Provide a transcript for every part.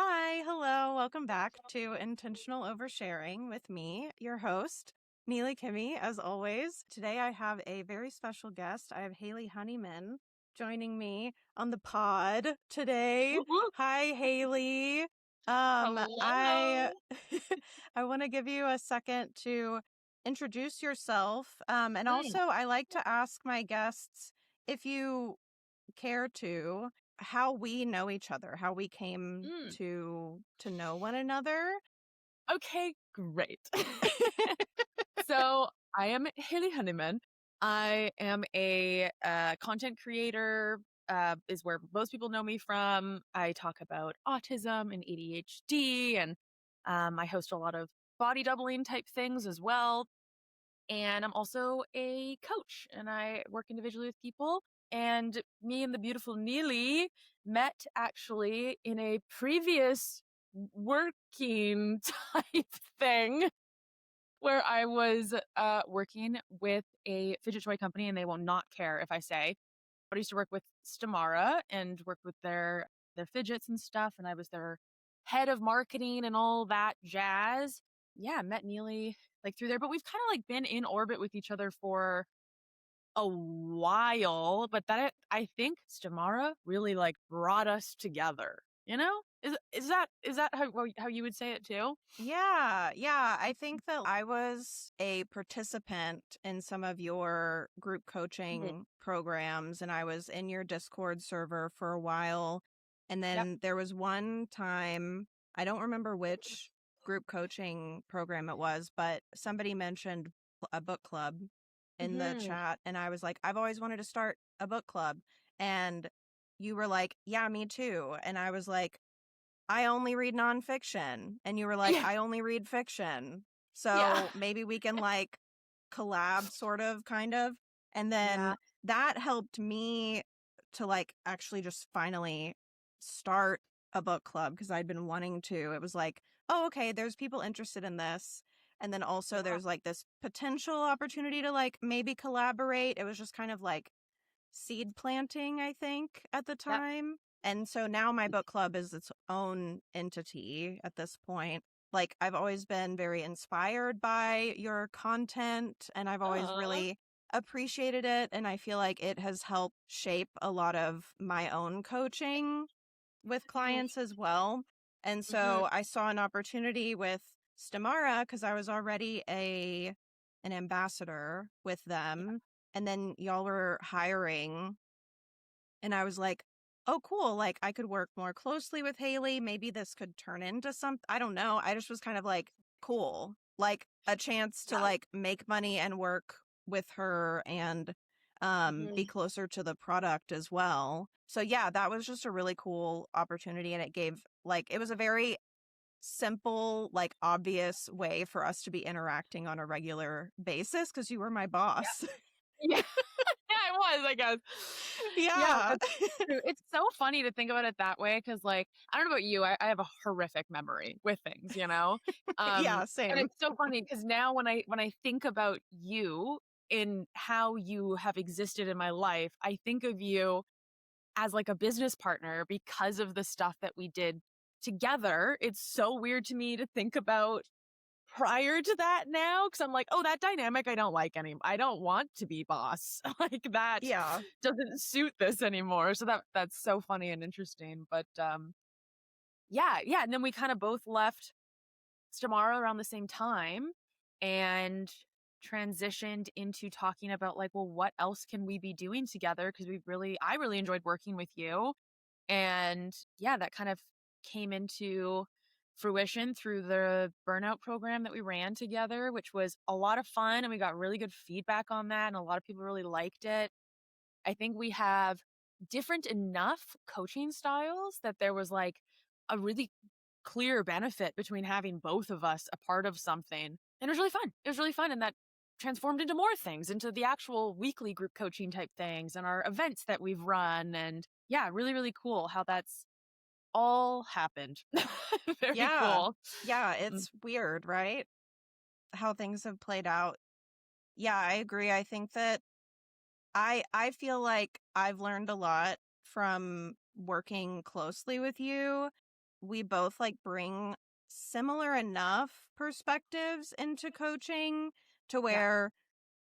Hi, hello, welcome back to Intentional Oversharing with me, your host, Neely Kimey, as always. Today I have a very special guest. I have Hayley Honeyman joining me on the pod today. Woo-woo. Hi, Hayley. I Hello. I want to give you a second to introduce yourself. And Mm, also I like to ask my guests, if you care to, how we know each other, how we came mm. to know one another. Okay, great. So I am Hayley Honeyman. I am a content creator, is where most people know me from. I talk about autism and ADHD, and I host a lot of body doubling type things as well. And I'm also a coach and I work individually with people. And me and the beautiful Neely met actually in a previous working type thing where I was working with a fidget toy company and they will not care if I say. But I used to work with Stamara and work with their fidgets and stuff. And I was their head of marketing and all that jazz. Yeah, I met Neely like through there, but we've kind of like been in orbit with each other for a while. But I think Stamara really like brought us together. You know, is that how you would say it too? Yeah. I think that I was a participant in some of your group Mhm. coaching programs, and I was in your Discord server for a while. And Yep. then there was one time, I don't remember which group coaching program it was, but somebody mentioned a book club in the Hmm. chat. And I was like, I've always wanted to start a book club. And you were like, yeah, me too. And I was like, I only read nonfiction. And you were like, Yeah. I only read fiction. Yeah. So maybe we can like collab, sort of, kind of. And Yeah. then that helped me to like actually just finally start a book club because I'd been wanting to. It was like, oh, okay, there's people interested in this. And then also Yeah. there's like this potential opportunity to like maybe collaborate. It was just kind of like seed planting, I think, at the Yep. time. And so now my book club is its own entity at this point. Like, I've always been very inspired by your content and I've always Aw. really appreciated it. And I feel like it has helped shape a lot of my own coaching with clients as well. And Mhm. so I saw an opportunity with Stamara because I was already an ambassador with them. And then y'all were hiring and I was like, oh, cool. Like I could work more closely with Hayley. Maybe this could turn into something. I don't know. I just was kind of like, cool. Like a chance to Yeah. like make money and work with her and be Mhm. closer to the product as well. So yeah, that was just a really cool opportunity. And it gave like, it was a very simple, like obvious way for us to be interacting on a regular basis because you were my Yeah. boss. Yeah. Yeah, it was, I guess. Yeah, Yeah. that's true. It's so funny to think about it that way because, like, I don't know about you, I have a horrific memory with things, you know? Yeah, And same. it's so funny because now when I think about you in how you have existed in my life, I think of you as like a business partner because of the stuff that we did together. It's so weird to me to think about prior to that now because I'm like, oh, that dynamic I don't like anymore. I don't want to be boss. Like that Yeah. doesn't suit this anymore. So that's so funny and interesting. But yeah. And then we kind of both left Stamara around the same time and transitioned into talking about like, well, what else can we be doing together? Because I really enjoyed working with you. And yeah, that kind of came into fruition through the burnout program that we ran together, which was a lot of fun. And we got really good feedback on that. And a lot of people really liked it. I think we have different enough coaching styles that there was like a really clear benefit between having both of us a part of something. And it was really fun. It was really fun. And that transformed into more things, into the actual weekly group coaching type things and our events that we've run. And yeah, really, really cool how that's all happened. Very Yeah. cool. Yeah, Mm. it's weird, right? How things have played out. Yeah, I agree. I think that I feel like I've learned a lot from working closely with you we both like bring similar enough perspectives into coaching to Yeah. where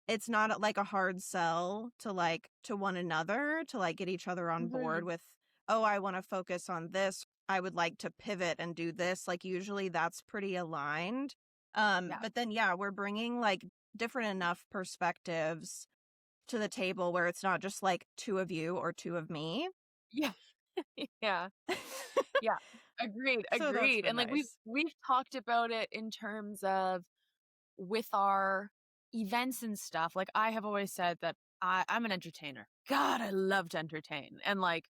it's not like a hard sell to like to one another to like get each other on board Mhm. with, oh, I want to focus on this. I would like to pivot and do this. Like usually that's pretty aligned. Yeah. But then yeah, we're bringing like different enough perspectives to the table where it's not just like two of you or two of me. Yeah. Yeah. Yeah. Agreed, So that's agreed. been And like nice. we've talked about it in terms of with our events and stuff. Like I have always said that I'm an entertainer. God, I love to entertain. And like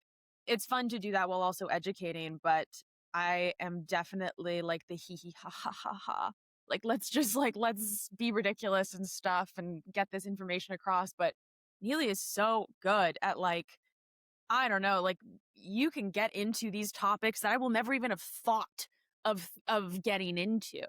it's fun to do that while also educating, but I am definitely like the hee hee ha ha ha ha. Like let's be ridiculous and stuff and get this information across. But Neely is so good at like I don't know, like you can get into these topics that I will never even have thought of getting into.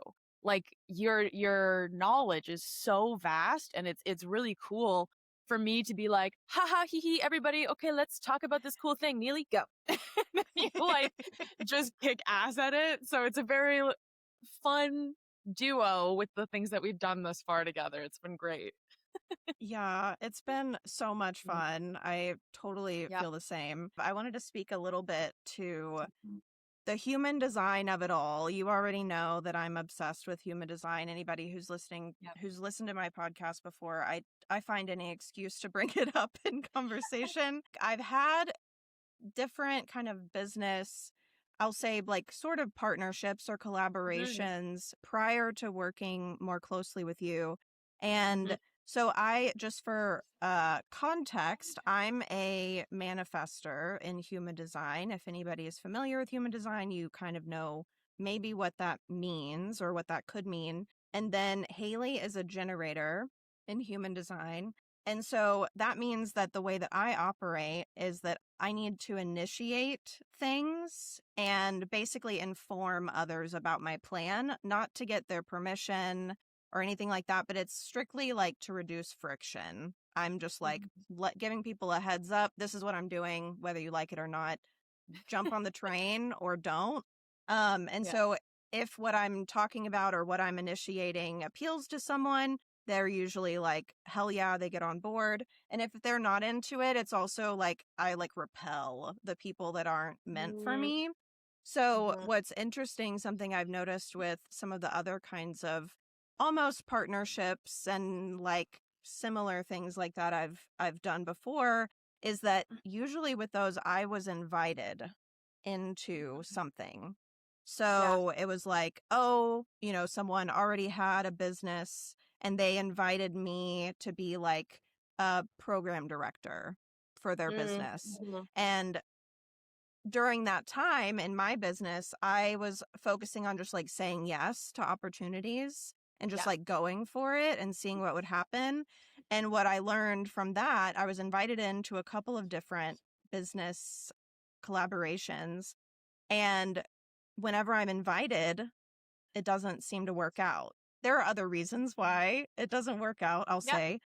Like your knowledge is so vast and it's really cool for me to be like, haha hee hee, everybody, okay, let's talk about this cool thing. Neely, go. And then you like just kick ass at it. So it's a very fun duo with the things that we've done thus far together. It's been great. Yeah, it's been so much Mhm. fun. I totally Yeah. feel the same. I wanted to speak a little bit to the human design of it all. You already know that I'm obsessed with human design. Anybody who's listening, Yeah. who's listened to my podcast before, I find any excuse to bring it up in conversation. I've had different kind of business, I'll say like sort of partnerships or Mhm. collaborations prior to working more closely with you. Mhm. And so I just for context, I'm a manifester in human design. If anybody is familiar with human design, you kind of know maybe what that means or what that could mean. And then Hayley is a generator in human design. And so that means that the way that I operate is that I need to initiate things and basically inform others about my plan, not to get their permission or anything like that, but it's strictly like to reduce friction. I'm just like Mhm. giving people a heads up. This is what I'm doing, whether you like it or not. Jump on the train or don't. And Yeah. so if what I'm talking about or what I'm initiating appeals to someone, they're usually like, hell yeah, they get on board. And if they're not into it, it's also like I like repel the people that aren't meant for Mhm. me. So Mhm. what's interesting, something I've noticed with some of the other kinds of almost partnerships and like similar things like that I've done before is that usually with those I was invited into something. Yeah. So it was like, oh, someone already had a business and they invited me to be like a program director for their Mhm. business. Mhm. And during that time in my business, I was focusing on just like saying yes to opportunities and just Yeah. like going for it and seeing what would happen. And what I learned from that, I was invited into a couple of different business collaborations. And whenever I'm invited, it doesn't seem to work out. There are other reasons why it doesn't work out, I'll Yeah. say.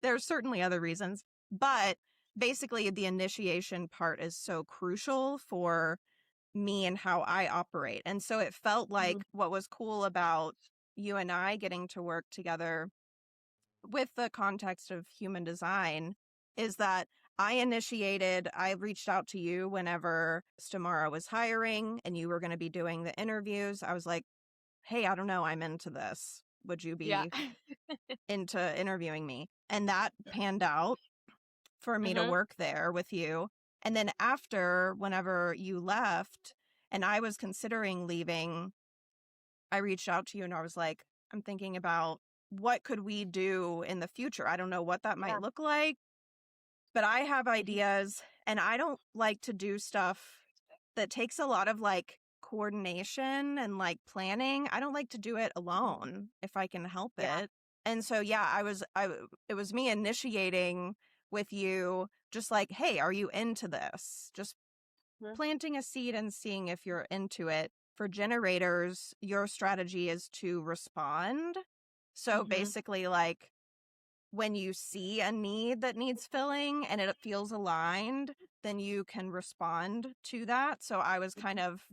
There's certainly other reasons, but basically the initiation part is so crucial for me and how I operate. And so it felt Mhm. like what was cool about you and I getting to work together with the context of human design is that I reached out to you whenever Stamara was hiring and you were going to be doing the interviews. I was like, hey, I don't know, I'm into this. Would you Yeah. be into interviewing me? And that panned out for me to Mhm. work there with you. And then after, whenever you left and I was considering leaving, I reached out to you and I was like, I'm thinking about what could we do in the future? I don't know what that might Yeah. look like, but I have Mhm. ideas and I don't like to do stuff that takes a lot of like coordination and like planning. I don't like to do it Mhm. alone if I can help Yeah. it. And so yeah, it was me initiating with you just like, "Hey, are you into this?" Just Mhm. planting a seed and seeing if you're into it. For generators, your strategy is to respond. So Mhm. basically like when you see a need that needs filling and it feels aligned, then you can respond to that. So I was kind Mhm. of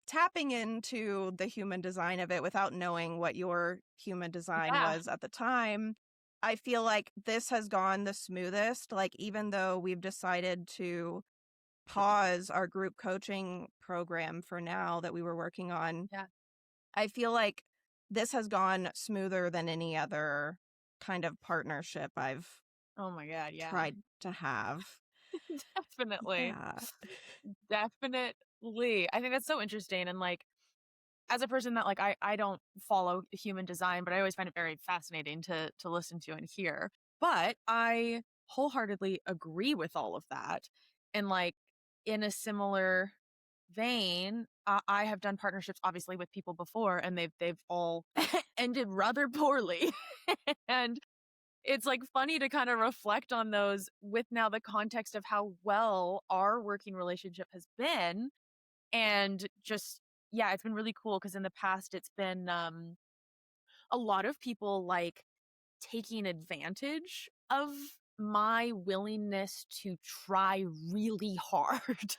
tapping into the human design of it without knowing what your human design Yeah. was at the time, I feel like this has gone the smoothest. Like, even though we've decided to pause our group coaching program for now that we were working on, Yeah. I feel like this has gone smoother than any other kind of partnership I've Oh my God. Yeah. tried to have. Definitely. Yeah. Definitely. I think that's so interesting. And like, as a person that like I don't follow human design, but I always find it very fascinating to listen to and hear. But I wholeheartedly agree with all of that. And like in a similar vein, I have done partnerships obviously with people before and they've all ended rather poorly. And it's like funny to kind of reflect on those with now the context of how well our working relationship has been and just yeah, it's been really cool because in the past it's been a lot of people like taking advantage of my willingness to try really hard.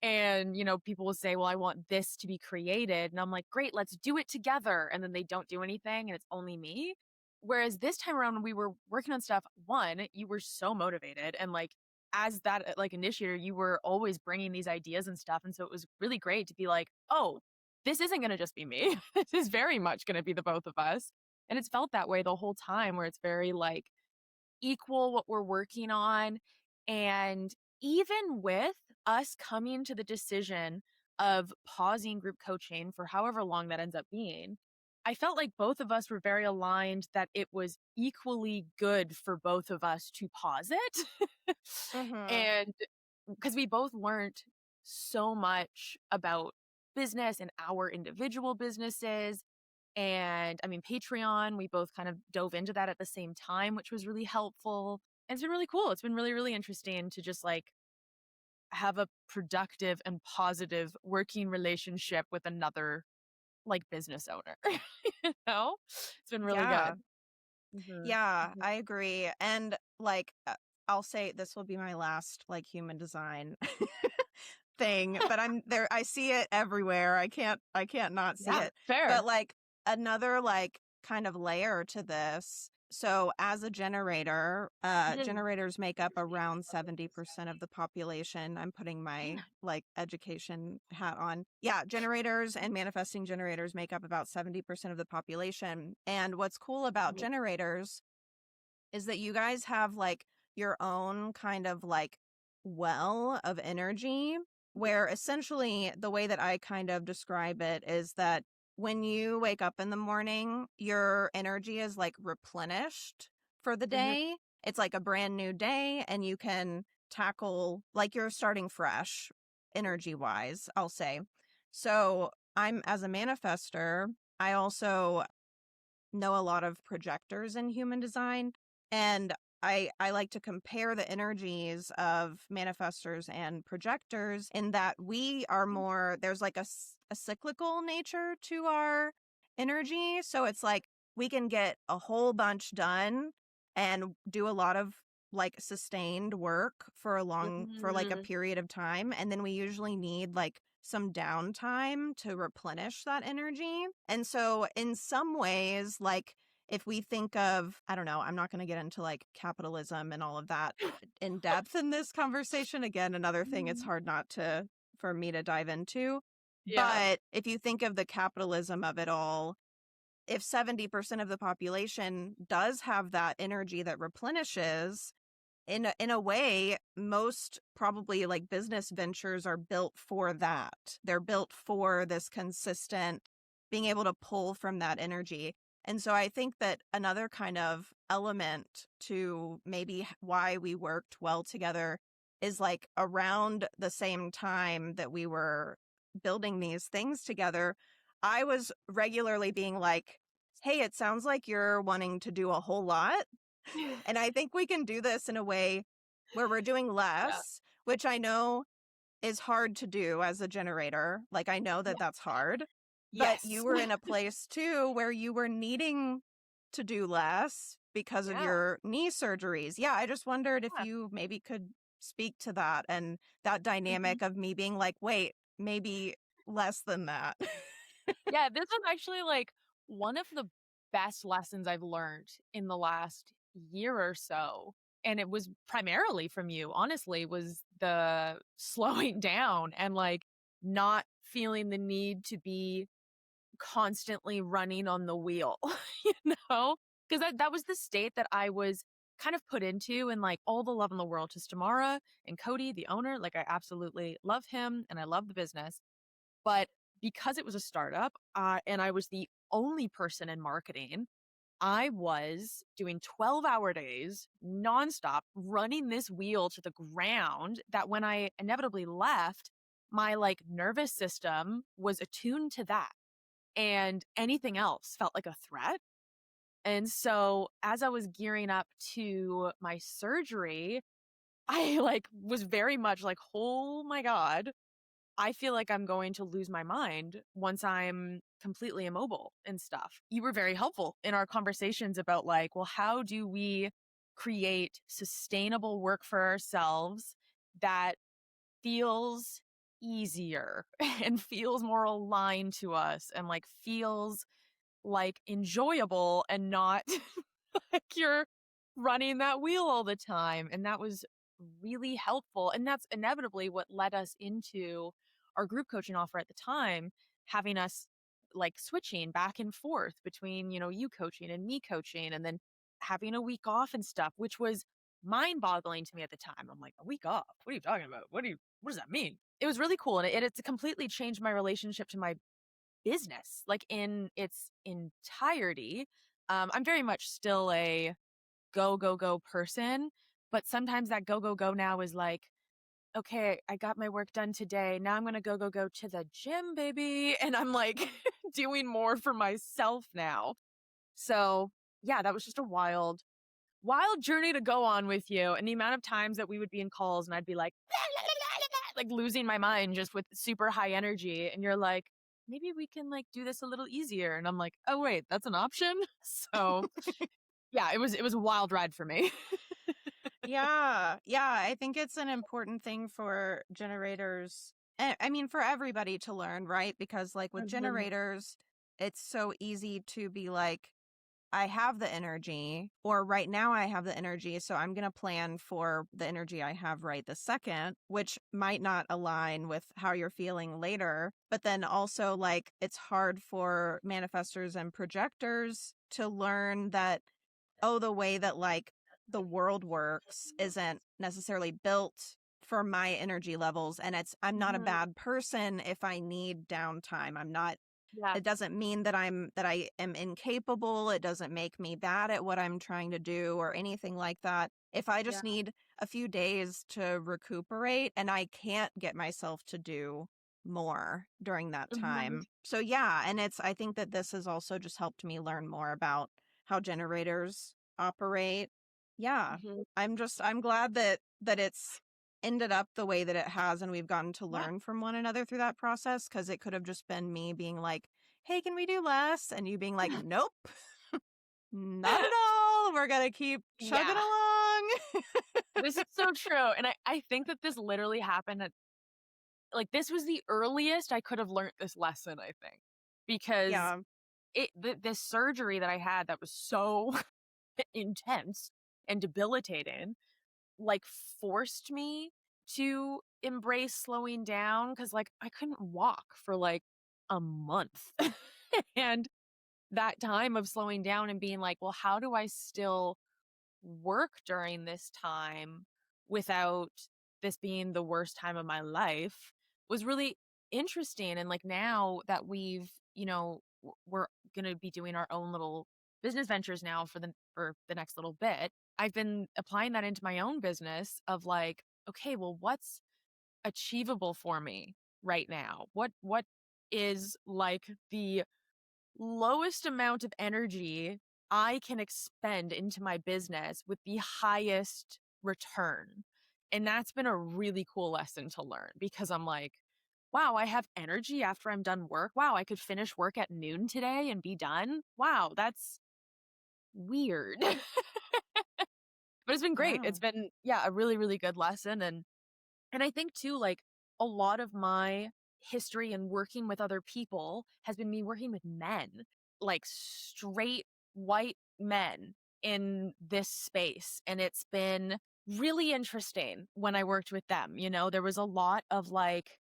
And, people will say, well, I want this to be created. And I'm like, great, let's do it together. And then they don't do anything and it's only me. Whereas this time around, when we were working on stuff, one, you were so motivated. And like, as that like initiator, you were always bringing these ideas and stuff. And so it was really great to be like, oh, this isn't going to just be me. This is very much going to be the both of us. And it's felt that way the whole time where it's very like equal what we're working on. And even with us coming to the decision of pausing group coaching for however long that ends up being, I felt like both of us were very aligned that it was equally good for both of us to pause it. Mm-hmm. And because we both learned so much about business and our individual businesses and I mean, Patreon, we both kind of dove into that at the same time, which was really helpful. And it's been really cool. It's been really, really interesting to just like have a productive and positive working relationship with another like business owner. It's been really Yeah. good. Hmm. Yeah, I agree. And like, I'll say this will be my last like human design thing, but I'm there. I see it everywhere. I can't not see Yeah, it. fair. But like another like kind of layer to this. So as a generator, generators make up around 70% of the population. I'm putting my like education hat on. Yeah, generators and manifesting generators make up about 70% of the population. And what's cool about generators is that you guys have like your own kind of like well of energy, where essentially the way that I kind of describe it is that when you wake up in the morning, your energy is like replenished for the Hmm. day. It's like a brand new day, and you can tackle like you're starting fresh energy wise, I'll say. So, I'm as a manifester, I also know a lot of projectors in human design, and I like to compare the energies of manifestors and projectors in that we are more there's like a cyclical nature to our energy, so it's like we can get a whole bunch done and do a lot of like sustained work for like a Hmm. period of time, and then we usually need like some downtime to replenish that energy. And so in some ways, like if we think of, I don't know, I'm not going to get into like capitalism and all of that in depth in this conversation. Again, another thing it's hard not to for me to dive into. Yeah. But if you think of the capitalism of it all, if 70% of the population does have that energy that replenishes, in a way, most probably like business ventures are built for that. They're built for this consistent being able to pull from that energy. And so I think that another kind of element to maybe why we worked well together is like around the same time that we were building these things together, I was regularly being like, hey, it sounds like you're wanting to do a whole lot, and I think we can do this in a way where we're doing Yeah. less, which I know is hard to do as a generator. Like, I know that Yeah. that's hard, but you Yes. were in a place too where you were needing to do less because of Yeah. your knee surgeries. Yeah, I just wondered if Yeah. you maybe could speak to that and that Mhm. dynamic of me being like, wait, maybe less than that. Yeah, this was actually like one of the best lessons I've learned in the last year or so. And it was primarily from you, honestly, was the slowing down and like not feeling the need to be constantly running on the wheel, you know? Because that was the state that I was kind of put into, and like all the love in the world to Stamara and Cody, the owner. Like I absolutely love him and I love the business. But because it was a startup, and I was the only person in marketing, I was doing 12-hour days nonstop, running this wheel to the ground that when I inevitably left, my like nervous system was attuned to that. And anything else felt like a threat. And so as I was gearing up to my surgery, I like was very much like, oh my God, I feel like I'm going to lose my mind once I'm completely immobile and stuff. You were very helpful in our conversations about like, well, how do we create sustainable work for ourselves that feels easier and feels more aligned to us and like feels like enjoyable and not like you're running that wheel all the time. And that was really helpful. And that's inevitably what led us into our group coaching offer at the time, having us like switching back and forth between, you coaching and me coaching, and then having a week off and stuff, which was mind boggling to me at the time. I'm like, a week off? What are you talking about? What does that mean? It was really cool. And it's completely changed my relationship to my business, like in its entirety. I'm very much still a go, go, go person, but sometimes that go, go, go now is like, okay, I got my work done today. Now I'm going to go, go, go to the gym, baby. And I'm like doing more for myself now. So yeah, that was just a wild, wild journey to go on with you. And the amount of times that we would be in calls and I'd be like, like losing my mind just with super high energy. And you're like, maybe we can like do this a little easier. And I'm like, oh wait, that's an option. So yeah, it was a wild ride for me. Yeah. Yeah. I think it's an important thing for generators. I mean, for everybody to learn, right? Because, like, with Mhm. generators, it's so easy to be like, I have the energy, or right now I have the energy. So I'm going to plan for the energy I have right this second, which might not align with how you're feeling later. But then also, like, it's hard for manifestors and projectors to learn that, oh, the way that like the world works isn't necessarily built for my energy levels. And I'm not a Mhm. bad person if I need downtime. I'm not, Yeah, it doesn't mean that I am incapable. It doesn't make me bad at what I'm trying to do or anything like that. If I yeah. just need a few days to recuperate and I can't get myself to do more during that Mhm. time. So yeah, and I think that this has also just helped me learn more about how generators operate. Yeah. Mhm. I'm glad that it's ended up the way that it has and we've gotten to Yeah. learn from one another through that process, because it could have just been me being like, hey, can we do less? And you being like, nope, not at all. We're going to keep chugging Yeah. along. This is so true. And I think that this literally happened at like this was the earliest I could have learned this lesson, I think. Because Yeah. this surgery that I had that was so intense and debilitating, like forced me to embrace slowing down because like I couldn't walk for like a month. And that time of slowing down and being like, well, how do I still work during this time without this being the worst time of my life was really interesting. And like now that we've, we're going to be doing our own little business ventures now for the next little bit. I've been applying that into my own business of like, okay, well, what's achievable for me right now? What is like the lowest amount of energy I can expend into my business with the highest return. And that's been a really cool lesson to learn because I'm like, wow, I have energy after I'm done work. Wow, I could finish work at noon today and be done. Wow, that's weird. But it's been great. Yeah. It's been, yeah, a really, really good lesson. And I think too, like a lot of my history and working with other people has been me working with men, like straight white men in this space. And it's been really interesting when I worked with them. You know, there was a lot of like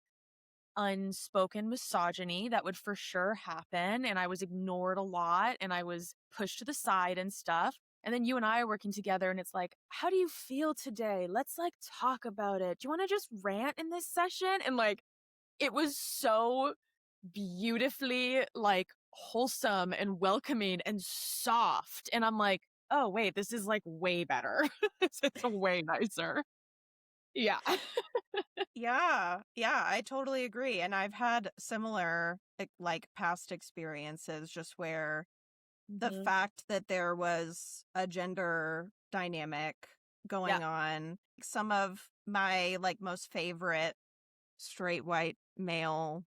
unspoken misogyny that would for sure happen. And I was ignored a lot and I was pushed to the side and stuff. And then you and I are working together and it's like, how do you feel today? Let's like talk about it. Do you want to just rant in this session? And like, it was so beautifully like wholesome and welcoming and soft. And I'm like, oh, wait, this is like way better. It's way nicer. Yeah. Yeah, yeah, I totally agree. And I've had similar like past experiences just where the Hmm. fact that there was a gender dynamic Yeah. going on, some of my like most favorite straight white male,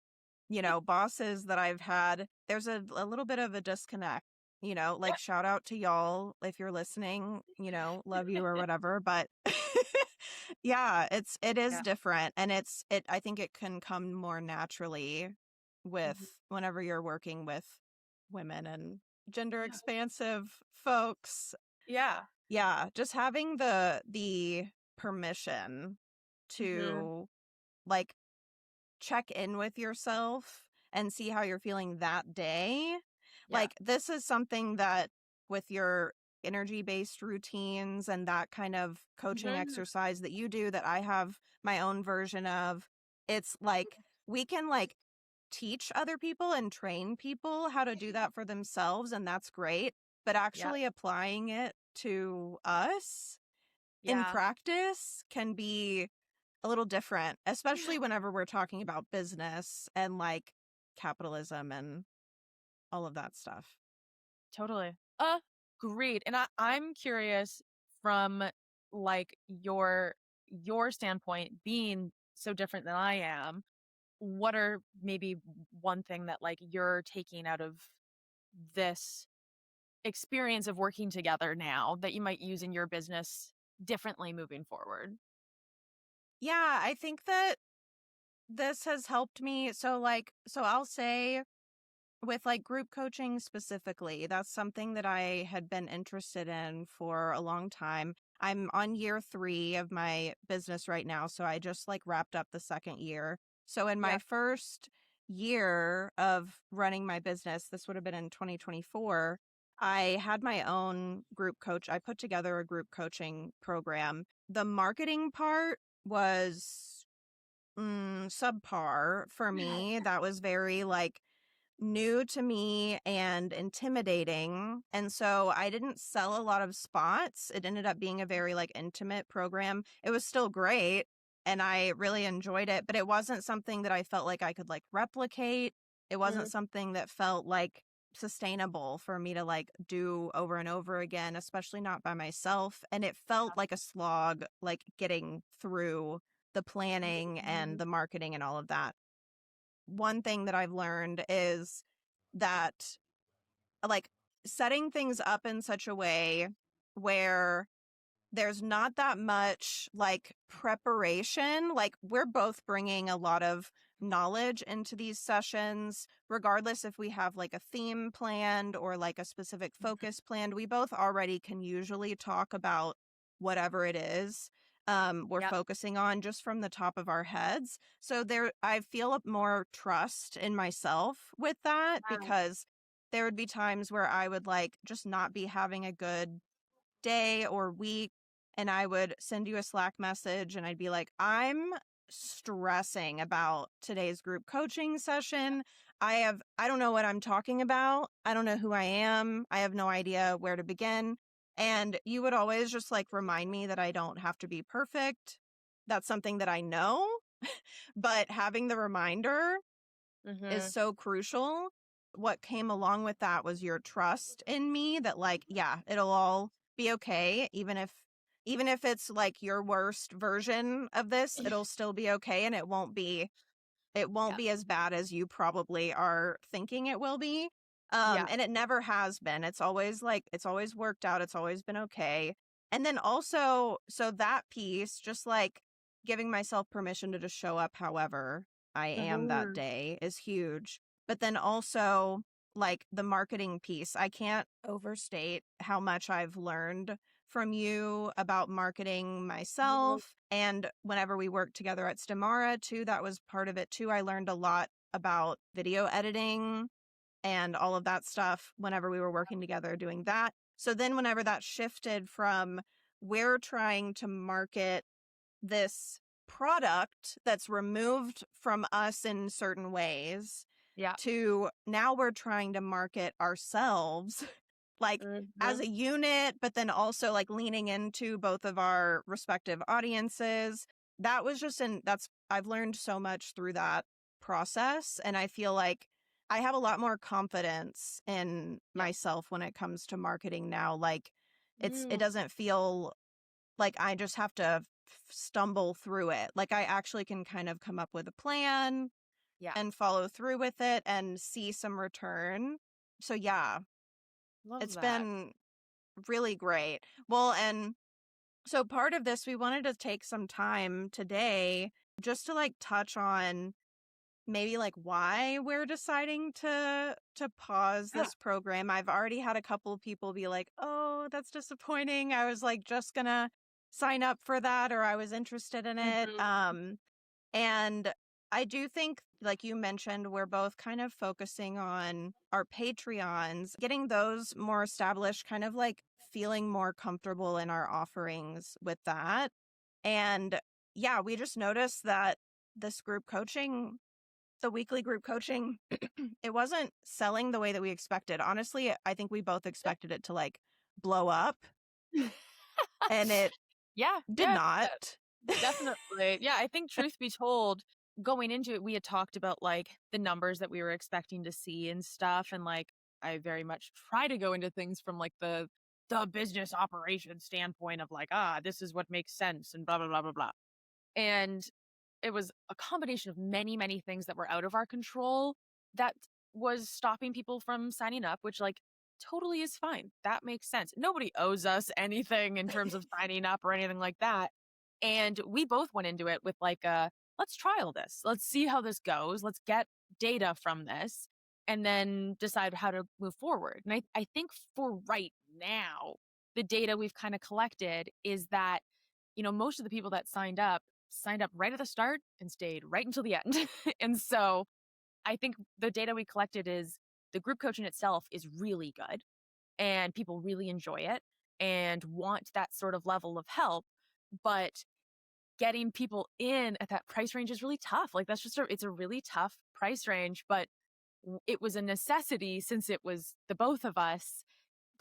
bosses that I've had, there's a little bit of a disconnect, like shout out to y'all if you're listening, love you or whatever, but yeah, it is Yeah. different and I think it can come more naturally with Mhm. whenever you're working with women and gender Yeah. expansive folks. Yeah. Yeah, just having the permission Hmm. to like check in with yourself and see how you're feeling that day. Yeah. Like, this is something that with your energy based routines and that kind of coaching Mhm. exercise that you do, that I have my own version of, it's like we can like teach other people and train people how to do that for themselves. And that's great. But Yeah. actually applying it to us in Yeah. practice can be a little different, especially whenever we're talking about business and like capitalism and all of that stuff. Totally. Agreed. And I'm curious from like your standpoint being so different than I am, what are maybe one thing that like you're taking out of this experience of working together now that you might use in your business differently moving forward? Yeah, I think that this has helped me. So I'll say with like group coaching specifically, that's something that I had been interested in for a long time. I'm on year 3 of my business right now, so I just like wrapped up the second year. So in Yeah. my first year of running my business, this would have been in 2024, I had my own group coach. I put together a group coaching program. The marketing part was subpar for me. That was very like new to me and intimidating. And so I didn't sell a lot of spots. It ended up being a very like intimate program. It was still great and I really enjoyed it, but it wasn't something that I felt like I could like replicate. It wasn't Mm, something that felt like sustainable for me to like do over and over again, especially not by myself. And it felt like a slog, like getting through the planning and mhm. the marketing and all of that. One thing that I've learned is that like setting things up in such a way where there's not that much like preparation. Like we're both bringing a lot of knowledge into these sessions, regardless if we have like a theme planned or like a specific focus planned. We both already can usually talk about whatever it is we're Yep. focusing on just from the top of our heads. So there, I feel more trust in myself with that Wow. because there would be times where I would like just not be having a good day or week and I would send you a Slack message and I'd be like, I'm stressing about today's group coaching session. I don't know what I'm talking about. I don't know who I am. I have no idea where to begin. And you would always just like remind me that I don't have to be perfect. That's something that I know, but having the reminder is Mhm. so crucial. What came along with that was your trust in me that like, yeah, it'll all be okay. Even if it's like your worst version of this, it'll still be okay and it won't Yeah. be as bad as you probably are thinking it will be. Yeah. And it never has been. It's always like it's always worked out. It's always been okay. And then also, so that piece, just like giving myself permission to just show up however. I am that Uh-huh. day is huge. But then also, like, the marketing piece, I can't overstate how much I've learned from you about marketing Mhm. myself. And whenever we worked together at Stamara too, that was part of it too. I learned a lot about video editing and all of that stuff whenever we were working together doing that. So then whenever that shifted from we're trying to market this product that's removed from us in certain ways Yeah. to now we're trying to market ourselves like as Mhm. a unit, but then also like leaning into both of our respective audiences. That was just I've learned so much through that process. And I feel like I have a lot more confidence in Yeah. myself when it comes to marketing now. Like it Mm. doesn't feel like I just have to stumble through it. Like I actually can kind of come up with a plan Yeah. and follow through with it and see some return. So yeah, Love it's that. been really great. Well, and so part of this, we wanted to take some time today just to like touch on maybe like why we're deciding to pause Yeah. this program. I've already had a couple of people be like, "Oh, that's disappointing. I was like just gonna sign up for that or I was interested in it." Mhm. And I do think, like you mentioned, we're both kind of focusing on our Patreons, getting those more established, kind of like feeling more comfortable in our offerings with that. And yeah, we just noticed that this group coaching, the weekly group coaching, it wasn't selling the way that we expected. Honestly, I think we both expected it to like blow up, and it Yeah, did yeah, not. definitely. Yeah, I think truth be told, going into it, we had talked about like the numbers that we were expecting to see and stuff. And like I very much try to go into things from like the business operation standpoint of like, this is what makes sense and blah blah blah blah blah. And it was a combination of many, many things that were out of our control that was stopping people from signing up, which like totally is fine. That makes sense. Nobody owes us anything in terms of signing up or anything like that. And we both went into it with like let's trial this. Let's see how this goes. Let's get data from this and then decide how to move forward. And I think for right now, the data we've kind of collected is that, most of the people that signed up right at the start and stayed right until the end. And so I think the data we collected is the group coaching itself is really good and people really enjoy it and want that sort of level of help. But getting people in at that price range is really tough. Like that's it's a really tough price range, but it was a necessity since it was the both of us.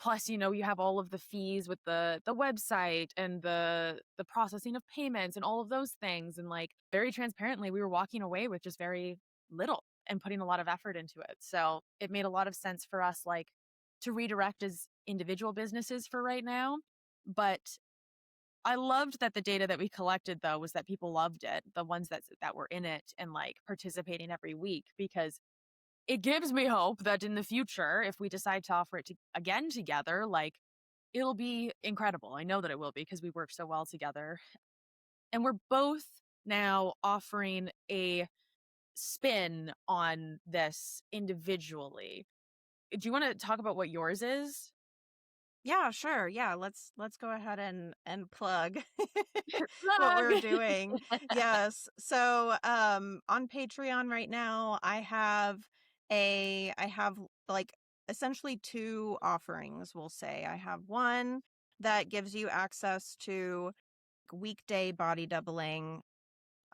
Plus, you have all of the fees with the website and the processing of payments and all of those things. And like very transparently, we were walking away with just very little and putting a lot of effort into it. So it made a lot of sense for us like to redirect as individual businesses for right now. But I loved that the data that we collected though was that people loved it, the ones that were in it and like participating every week because it gives me hope that in the future, if we decide to offer it again together, like it'll be incredible. I know that it will be because we work so well together. And we're both now offering a spin on this individually. Do you want to talk about what yours is? Yeah, sure. Yeah, let's go ahead and plug what Plug. we're doing. Yes. So, on Patreon right now, I have like essentially two offerings, we'll say. I have one that gives you access to weekday body doubling.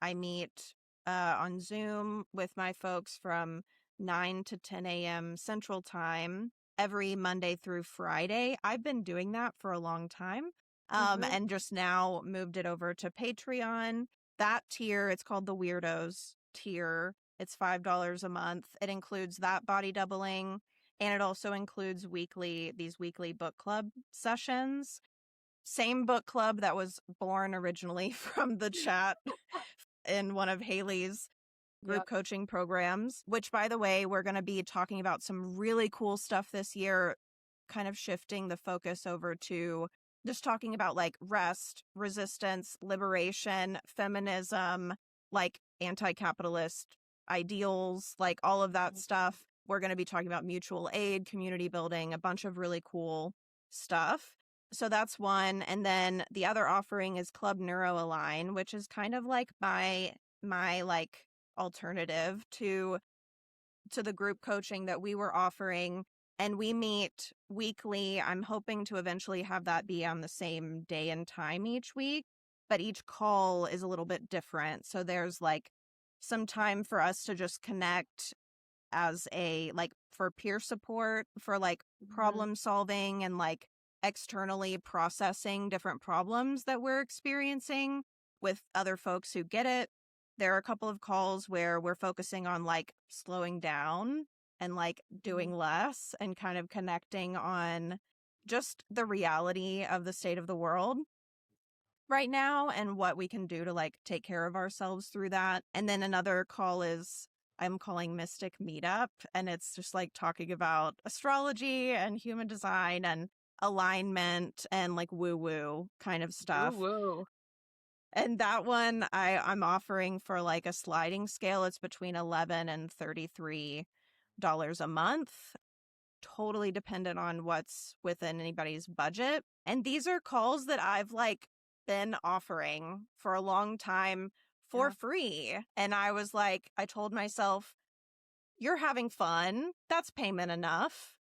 I meet on Zoom with my folks from 9 to 10 a.m. Central Time every Monday through Friday. I've been doing that for a long time, Hmm. and just now moved it over to Patreon. That tier, it's called the Weirdos tier. It's $5 a month. It includes that body doubling, and it also includes these weekly book club sessions. Same book club that was born originally from the chat in one of Hayley's group Yep. coaching programs, which, by the way, we're going to be talking about some really cool stuff this year, kind of shifting the focus over to just talking about like rest, resistance, liberation, feminism, like anti capitalist ideals, like all of that stuff. We're going to be talking about mutual aid, community building, a bunch of really cool stuff. So that's one. And then the other offering is Club NeuroAlign, which is kind of like my like alternative to the group coaching that we were offering. And we meet weekly. I'm hoping to eventually have that be on the same day and time each week, but each call is a little bit different. So there's like some time for us to just connect as a like for peer support, for like Mhm. problem solving and like externally processing different problems that we're experiencing with other folks who get it. There are a couple of calls where we're focusing on like slowing down and like Mhm. doing less and kind of connecting on just the reality of the state of the world right now and what we can do to like take care of ourselves through that. And then another call is I'm calling Mystic Meetup, and it's just like talking about astrology and human design and alignment and like woo woo kind of Woo stuff. woo. And that one I'm offering for like a sliding scale. It's between 11 and $33 a month, totally dependent on what's within anybody's budget. And these are calls that I've like been offering for a long time for Yeah. free. And I was like, I told myself, you're having fun. That's payment enough.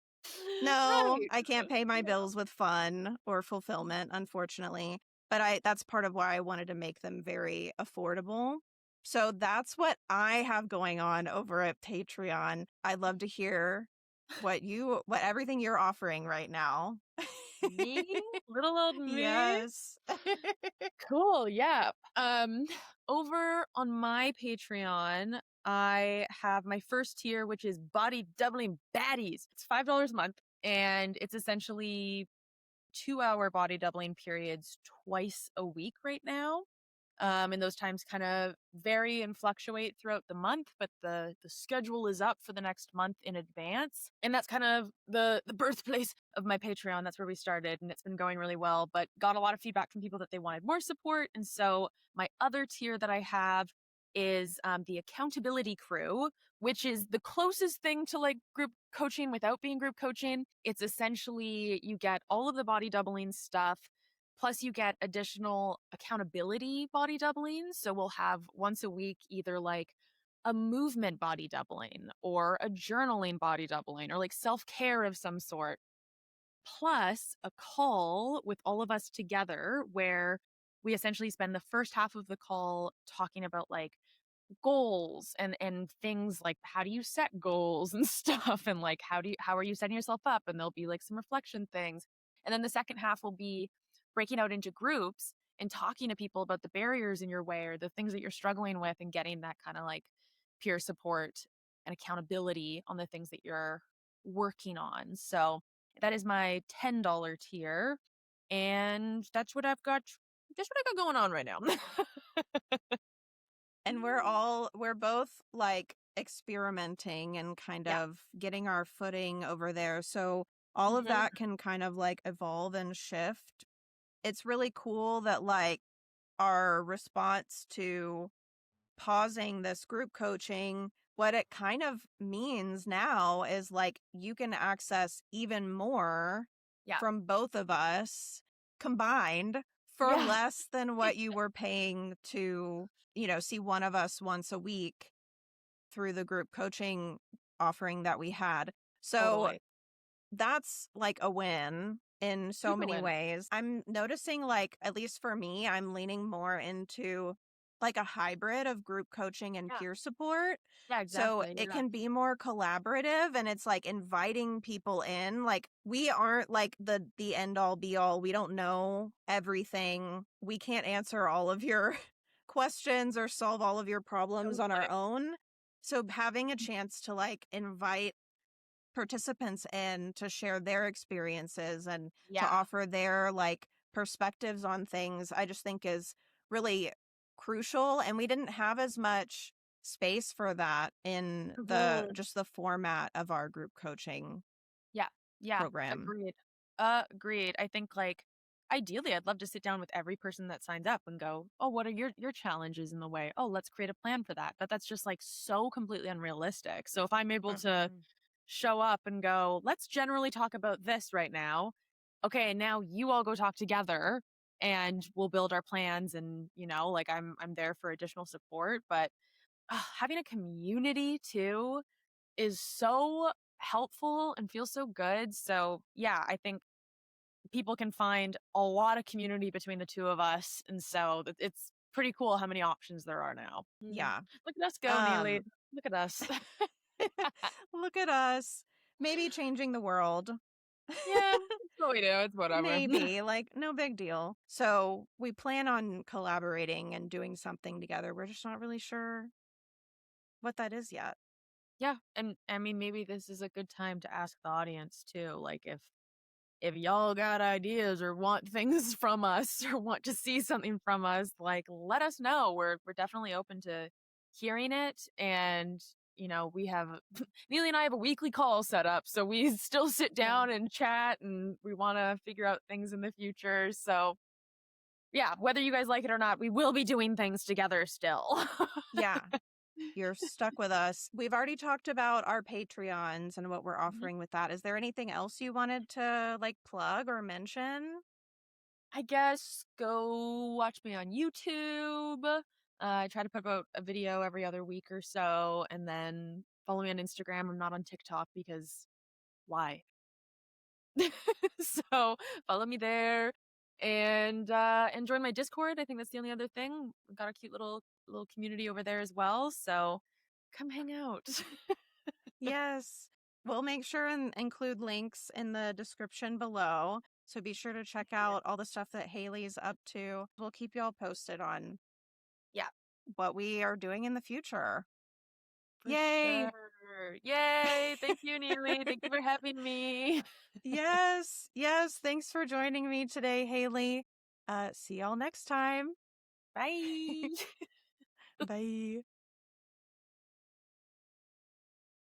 No, Right. I can't pay my Yeah. bills with fun or fulfillment, unfortunately. But that's part of why I wanted to make them very affordable. So that's what I have going on over at Patreon. I'd love to hear what everything you're offering right now. Me? Little old me? Yes. Cool, yeah. Over on my Patreon, I have my first tier, which is Body Doubling Baddies. It's $5 a month, and it's essentially 2-hour body doubling periods twice a week right now. And those times kind of vary and fluctuate throughout the month, but the schedule is up for the next month in advance. And that's kind of the birthplace of my Patreon. That's where we started, and it's been going really well, but got a lot of feedback from people that they wanted more support. And so my other tier that I have is the accountability crew, which is the closest thing to like group coaching without being group coaching. It's essentially you get all of the body doubling stuff. Plus, you get additional accountability body doubling. So we'll have once a week either like a movement body doubling or a journaling body doubling or like self care of some sort. Plus, a call with all of us together where we essentially spend the first half of the call talking about like goals and things like how do you set goals and stuff and like how are you setting yourself up, and there'll be like some reflection things, and then the second half will be breaking out into groups and talking to people about the barriers in your way or the things that you're struggling with and getting that kind of like peer support and accountability on the things that you're working on. So that is my $10 tier, and that's what I got going on right now. And we're both like experimenting and kind Yeah. of getting our footing over there. So all of Mhm. that can kind of like evolve and shift. It's really cool that like our response to pausing this group coaching, what it kind of means now is like you can access even more Yeah. from both of us combined for Yeah. less than what you were paying to, see one of us once a week through the group coaching offering that we had. So Totally. that's like a win in so Super many win. ways. I'm noticing, like, at least for me, I'm leaning more into like a hybrid of group coaching and Yeah. peer support. Yeah, So exactly. it Yeah. can be more collaborative and it's like inviting people in. Like we aren't like the end all be all. We don't know everything. We can't answer all of your questions or solve all of your problems on our Totally. own. So having a chance to like invite participants in to share their experiences and to Yeah. offer their like perspectives on things, I just think is really crucial. And we didn't have as much space for that in the Mhm. just the format of our group coaching Yeah. Yeah. program. Agreed. Agreed. I think like ideally, I'd love to sit down with every person that signs up and go, "Oh, what are your challenges in the way? Oh, let's create a plan for that." But that's just like so completely unrealistic. So if I'm able to Mhm. show up and go, "Let's generally talk about this right now." Okay, now you all go talk together and we'll build our plans and, like I'm there for additional support, but having a community too is so helpful and feels so good. So, yeah, I think people can find a lot of community between the two of us. And so it's pretty cool how many options there are now. Yeah. Look at us go, Neely. Um, Look at us. Look at us. Maybe changing the world. Yeah, it's what we do. It's whatever. Maybe, like, no big deal. So we plan on collaborating and doing something together. We're just not really sure what that is yet. Yeah. And I mean, maybe this is a good time to ask the audience too. Like if y'all got ideas or want things from us or want to see something from us, like let us know. We're definitely open to hearing it. And we have Neely and I have a weekly call set up. So we still sit Yeah. down and chat and we want to figure out things in the future. So yeah, whether you guys like it or not, we will be doing things together still. Yeah. You're stuck with us. We've already talked about our Patreons and what we're Mhm. offering with that. Is there anything else you wanted to like plug or mention? I guess go watch me on YouTube. I try to put out a video every other week or so, and then follow me on Instagram. I'm not on TikTok because why? So follow me there and join my Discord. I think that's the only other thing. We've got a cute little community over there as well. So come hang out. Yes. We'll make sure and include links in the description below. So be sure to check Yeah. out all the stuff that Haley's up to. We'll keep y'all posted on Yeah, what we are doing in the future. for Yay! sure. Yay! Thank you, Neely. Thank you for having me. Yes. Yes. Thanks for joining me today, Haley. See y'all next time. Bye. Bye.